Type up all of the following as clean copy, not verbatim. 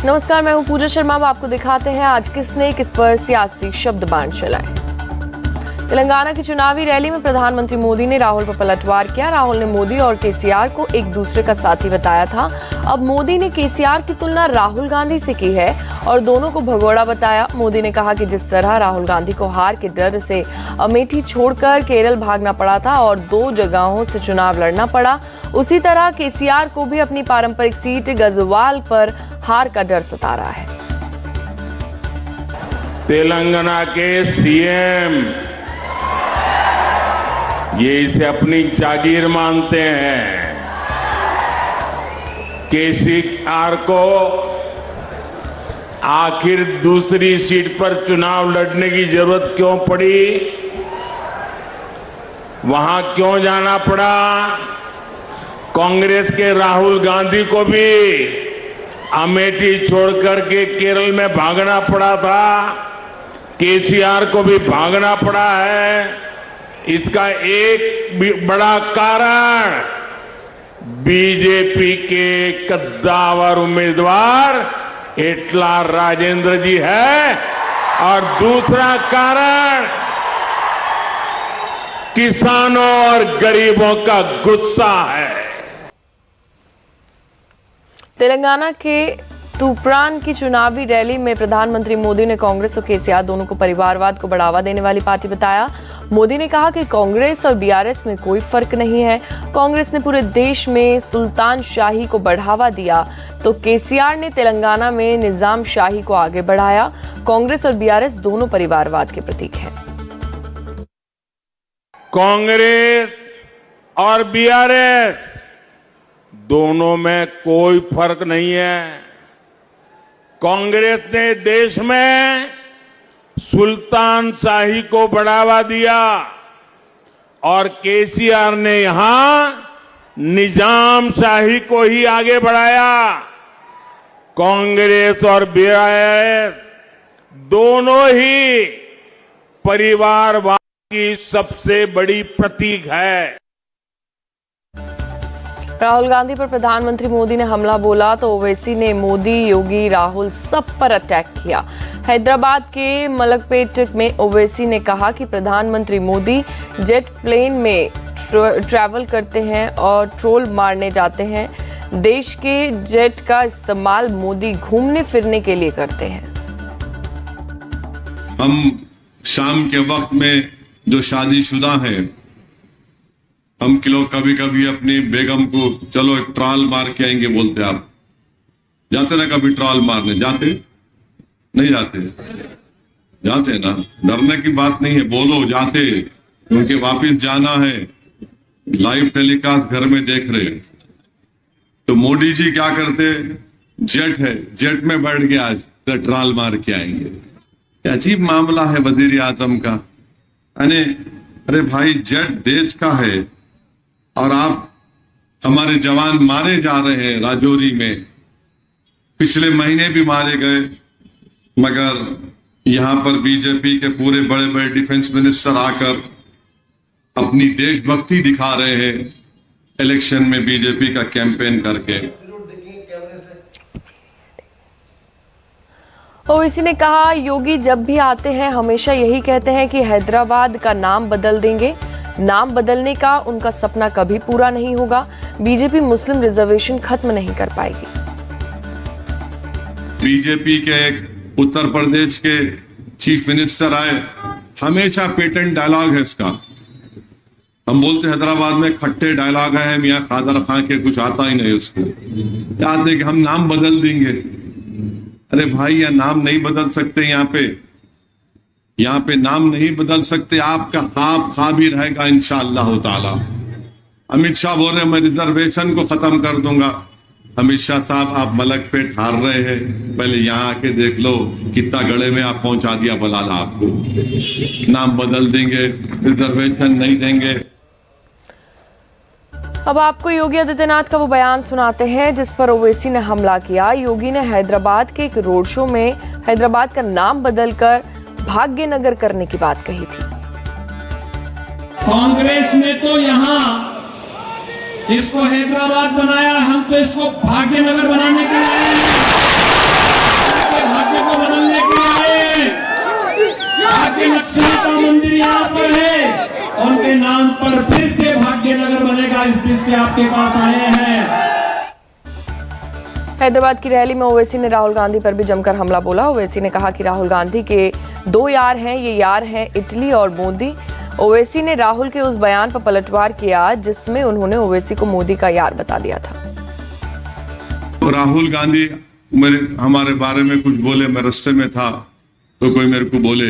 नमस्कार, मैं हूं पूजा शर्मा। अब आपको दिखाते हैं आज किसने किस पर सियासी शब्द बाण चलाए। तेलंगाना की चुनावी रैली में प्रधानमंत्री मोदी ने राहुल पर पलटवार किया। राहुल ने मोदी और केसीआर को एक दूसरे का साथी बताया था। अब मोदी ने केसीआर की तुलना राहुल गांधी से की है और दोनों को भगोड़ा बताया। मोदी ने कहा कि जिस तरह राहुल गांधी को हार के डर से अमेठी छोड़कर केरल भागना पड़ा था और 2 जगहों से चुनाव लड़ना पड़ा, उसी तरह केसीआर को भी अपनी पारंपरिक सीट गजवाल पर हार का डर सता रहा है। तेलंगाना के सीएम ये इसे अपनी जागीर मानते हैं। केसीआर को आखिर दूसरी सीट पर चुनाव लड़ने की जरूरत क्यों पड़ी, वहां क्यों जाना पड़ा? कांग्रेस के राहुल गांधी को भी अमेठी छोड़कर के केरल में भागना पड़ा था, केसीआर को भी भागना पड़ा है। इसका एक बड़ा कारण बीजेपी के कद्दावर उम्मीदवार एटला राजेंद्र जी है और दूसरा कारण किसानों और गरीबों का गुस्सा है। तेलंगाना के तूप्रान की चुनावी रैली में प्रधानमंत्री मोदी ने कांग्रेस और केसीआर दोनों को परिवारवाद को बढ़ावा देने वाली पार्टी बताया। मोदी ने कहा कि कांग्रेस और बीआरएस में कोई फर्क नहीं है। कांग्रेस ने पूरे देश में सुल्तान शाही को बढ़ावा दिया तो केसीआर ने तेलंगाना में निजाम शाही को आगे बढ़ाया। कांग्रेस और बीआरएस दोनों परिवारवाद के प्रतीक हैं। कांग्रेस और बीआरएस दोनों में कोई फर्क नहीं है। कांग्रेस ने देश में सुल्तान शाही को बढ़ावा दिया और केसीआर ने यहां निजाम शाही को ही आगे बढ़ाया। कांग्रेस और बीआरएस दोनों ही परिवारवाद की सबसे बड़ी प्रतीक है। राहुल गांधी पर प्रधानमंत्री मोदी ने हमला बोला तो ओवैसी ने मोदी, योगी, राहुल सब पर अटैक किया। हैदराबाद के मलकपेट में ओवैसी ने कहा कि प्रधानमंत्री मोदी जेट प्लेन में ट्रैवल करते हैं और ट्रोल मारने जाते हैं। देश के जेट का इस्तेमाल मोदी घूमने फिरने के लिए करते हैं। हम शाम के वक्त में जो शादीशुदा हैं, हम कभी कभी अपनी बेगम को चलो एक ट्रॉल मार के आएंगे बोलते। आप जाते ना कभी ट्रॉल मारने? जाते नहीं जाते? जाते ना। डरने की बात नहीं है, बोलो जाते, क्योंकि वापस जाना है। लाइव टेलीकास्ट घर में देख रहे। तो मोदी जी क्या करते? जेट है, जेट में बैठ के आज तो ट्रॉल मार के आएंगे। अजीब मामला है वजीर आजम का। अरे भाई, जेट देश का है और आप हमारे जवान मारे जा रहे हैं। राजौरी में पिछले महीने भी मारे गए, मगर यहां पर बीजेपी के पूरे बड़े बड़े डिफेंस मिनिस्टर आकर अपनी देशभक्ति दिखा रहे हैं इलेक्शन में बीजेपी का कैंपेन करके। ओवैसी ने कहा, योगी जब भी आते हैं हमेशा यही कहते हैं कि हैदराबाद का नाम बदल देंगे। नाम बदलने का उनका सपना कभी पूरा नहीं होगा। बीजेपी मुस्लिम रिजर्वेशन खत्म नहीं कर पाएगी। बीजेपी के एक उत्तर प्रदेश के चीफ मिनिस्टर आए, हमेशा पेटेंट डायलॉग है इसका। हम बोलते हैदराबाद में खट्टे डायलॉग है, मियां कादर खां के कुछ आता ही नहीं उसको। याद है कि हम नाम बदल देंगे। अरे भाई, यह नाम नहीं बदल सकते। यहाँ पे नाम नहीं बदल सकते। आपका ख्वाब ही रहेगा इंशाअल्लाह ताला। अमित शाह बोल रहे मैं रिजर्वेशन को खत्म कर दूंगा। अमित शाह साहब, आप मलकपेट हार रहे हैं, पहले यहाँ आके देख लो कितना गड़े में आप पहुंचा दिया बलाला आपको। नाम बदल देंगे, रिजर्वेशन नहीं देंगे। अब आपको योगी आदित्यनाथ का वो बयान सुनाते हैं जिस पर ओवैसी ने हमला किया। योगी ने हैदराबाद के एक रोड शो में हैदराबाद का नाम बदलकर भाग्यनगर करने की बात कही थी। कांग्रेस ने तो यहां इसको हैदराबाद बनाया, हम तो इसको भाग्यनगर बनाने के लिए से आपके पास आए हैं। हैदराबाद की रैली में ओवैसी ने राहुल गांधी पर भी जमकर हमला बोला। ओवैसी ने कहा कि राहुल गांधी के दो यार हैं, ये यार हैं इटली और मोदी। ओवैसी ने राहुल के उस बयान पर पलटवार किया जिसमें उन्होंने ओवैसी को मोदी का यार बता दिया था। राहुल गांधी हमारे बारे में कुछ बोले, मैं रास्ते में था तो कोई मेरे को बोले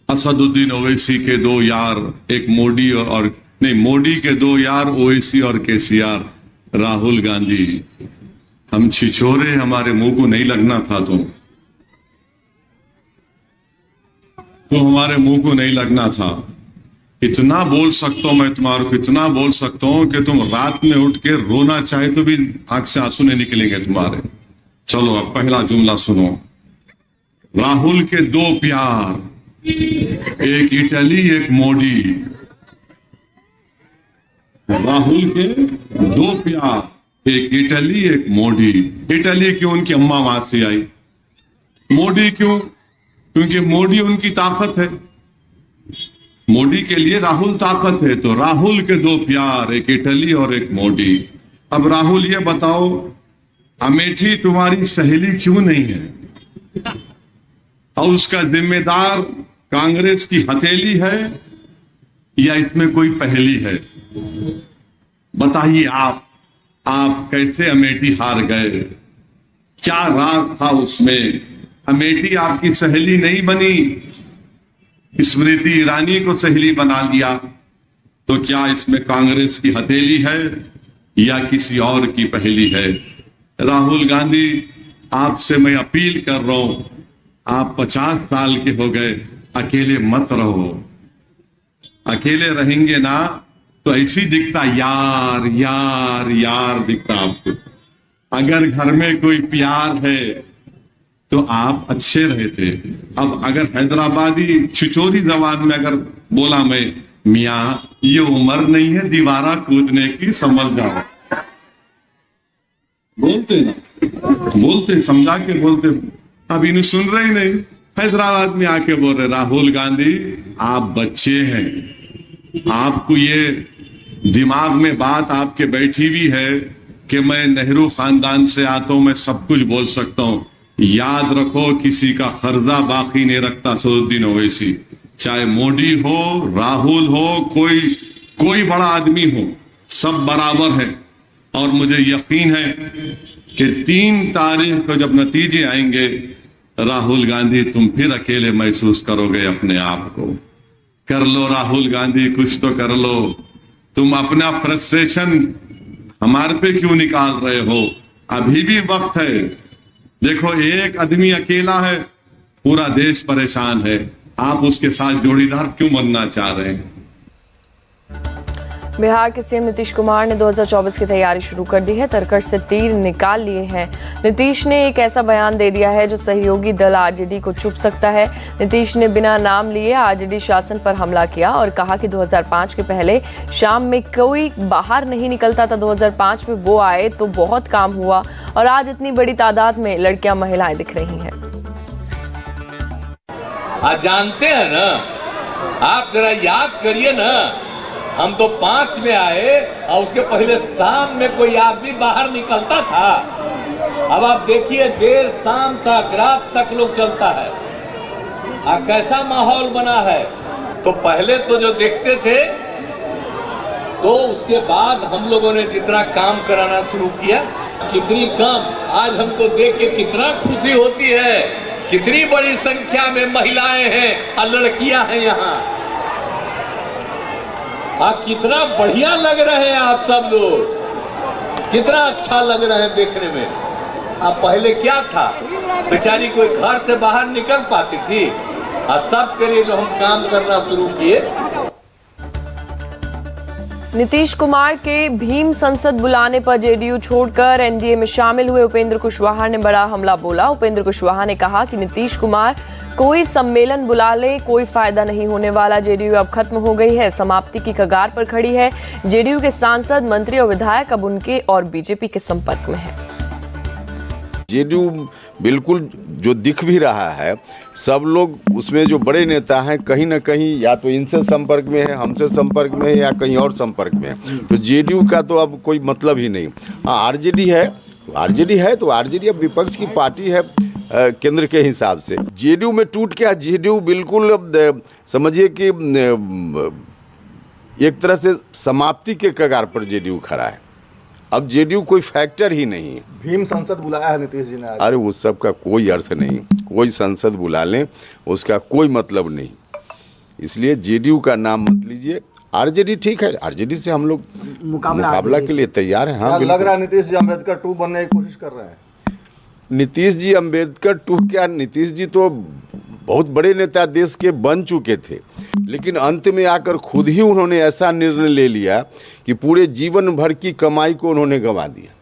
असदुद्दीन ओवैसी के दो यार, एक मोदी और नहीं, मोदी के दो यार ओवैसी और केसीआर। राहुल गांधी, हम छिछोरे, हमारे मुंह को नहीं लगना था तो हमारे मुंह को नहीं लगना था। इतना बोल सकता हूं मैं तुम्हारे को, इतना बोल सकता हूं कि तुम रात में उठ के रोना चाहे तो भी आंख से आंसू नहीं निकलेंगे तुम्हारे। चलो अब पहला जुमला सुनो। राहुल के दो प्यार, एक इटली एक मोदी। राहुल के दो प्यार, एक इटली एक मोदी। इटली क्यों? उनकी अम्मा वहां से आई। मोदी क्यों? क्योंकि मोदी उनकी ताकत है। मोदी के लिए राहुल ताकत है। तो राहुल के दो प्यार, एक इटली और एक मोदी। अब राहुल ये बताओ, अमेठी तुम्हारी सहेली क्यों नहीं है? और उसका जिम्मेदार कांग्रेस की हथेली है या इसमें कोई पहेली है? बताइए आप कैसे अमेठी हार गए? क्या राज था उसमें? अमेठी आपकी सहेली नहीं बनी, स्मृति ईरानी को सहेली बना लिया। तो क्या इसमें कांग्रेस की हथेली है या किसी और की पहेली है? राहुल गांधी, आपसे मैं अपील कर रहा हूं, आप 50 साल के हो गए, अकेले मत रहो। अकेले रहेंगे ना तो ऐसी दिखता यार यार यार दिखता आपको। अगर घर में कोई प्यार है तो आप अच्छे रहते। अब अगर हैदराबादी छिचोरी जबान में अगर बोला मैं, मियां ये उम्र नहीं है दीवारा कूदने की, समझ जाओ। बोलते ना, बोलते समझा के बोलते। अब इन्हें सुन रहे ही नहीं। हैदराबाद में आके बोल रहे राहुल गांधी आप बच्चे हैं, आपको ये दिमाग में बात आपके बैठी हुई है कि मैं नेहरू खानदान से आता हूं, मैं सब कुछ बोल सकता हूं। याद रखो, किसी का कर्जा बाकी नहीं रखता असदुद्दीन ओवैसी। चाहे मोदी हो, राहुल हो, कोई बड़ा आदमी हो, सब बराबर है। और मुझे यकीन है कि 3 तारीख को जब नतीजे आएंगे, राहुल गांधी तुम फिर अकेले महसूस करोगे अपने आप को। कर लो राहुल गांधी, कुछ तो कर लो। तुम अपना फ्रस्ट्रेशन हमारे पे क्यों निकाल रहे हो? अभी भी वक्त है। देखो, एक आदमी अकेला है, पूरा देश परेशान है। आप उसके साथ जोड़ीदार क्यों बनना चाह रहे हैं? बिहार के सीएम नीतीश कुमार ने 2024 की तैयारी शुरू कर दी है। तरकश से तीर निकाल लिए हैं। नीतीश ने एक ऐसा बयान दे दिया है जो सहयोगी दल आरजेडी को छुप सकता है। नीतीश ने बिना नाम लिए आरजेडी शासन पर हमला किया और कहा कि 2005 के पहले शाम में कोई बाहर नहीं निकलता था। 2005 में वो आए तो बहुत काम हुआ और आज इतनी बड़ी तादाद में लड़कियां, महिलाएं दिख रही हैं। आज जानते हैं ना, आप जरा याद करिए ना, हम तो 5 में आए और उसके पहले शाम में कोई आदमी बाहर निकलता था। अब आप देखिए, देर शाम तक, रात तक लोग चलता है। कैसा माहौल बना है। तो पहले तो जो देखते थे, तो उसके बाद हम लोगों ने जितना काम कराना शुरू किया, कितनी कम, आज हमको देख के कितना खुशी होती है। कितनी बड़ी संख्या में महिलाएं हैं और लड़कियां हैं यहाँ। कितना बढ़िया लग रहे हैं आप सब लोग, कितना अच्छा लग रहा है देखने में। अब पहले क्या था, बेचारी कोई घर से बाहर निकल पाती थी। और सबके लिए जो हम काम करना शुरू किए। नीतीश कुमार के भीम संसद बुलाने पर जेडीयू छोड़कर एनडीए में शामिल हुए उपेंद्र कुशवाहा ने बड़ा हमला बोला। उपेंद्र कुशवाहा ने कहा कि नीतीश कुमार कोई सम्मेलन बुला ले, कोई फायदा नहीं होने वाला। जेडीयू अब खत्म हो गई है, समाप्ति की कगार पर खड़ी है। जेडीयू के सांसद, मंत्री और विधायक अब उनके और बीजेपी के संपर्क में हैं। जेडीयू बिल्कुल जो दिख भी रहा है, सब लोग उसमें जो बड़े नेता हैं कहीं ना कहीं या तो इनसे संपर्क में है, हमसे संपर्क में है या कहीं और संपर्क में है। तो जेडीयू का तो अब कोई मतलब ही नहीं। हाँ, आरजेडी है तो आरजेडी अब विपक्ष की पार्टी है केंद्र के हिसाब से। जेडीयू में टूट क्या, जेडीयू बिल्कुल समझिए कि एक तरह से समाप्ति के कगार पर जेडीयू खड़ा है। अब जेडीयू कोई फैक्टर ही नहीं है। भीम संसद बुलाया है नीतीश जी ने आज। अरे उस सब का कोई अर्थ नहीं, कोई संसद बुला लें उसका कोई मतलब नहीं। इसलिए जेडीयू का नाम मत लीजिए। आरजेडी ठीक है, आरजेडी से हम लोग मुकाबला के लिए तैयार हैं। हाँ, लग रहा है नीतीश जी अम्बेडकर 2 बनने की कोशिश कर रहे हैं। नीतीश जी अम्बेडकर 2 क्या, नीतीश जी तो बहुत बड़े नेता देश के बन चुके थे, लेकिन अंत में आकर खुद ही उन्होंने ऐसा निर्णय ले लिया कि पूरे जीवन भर की कमाई को उन्होंने गंवा दिया।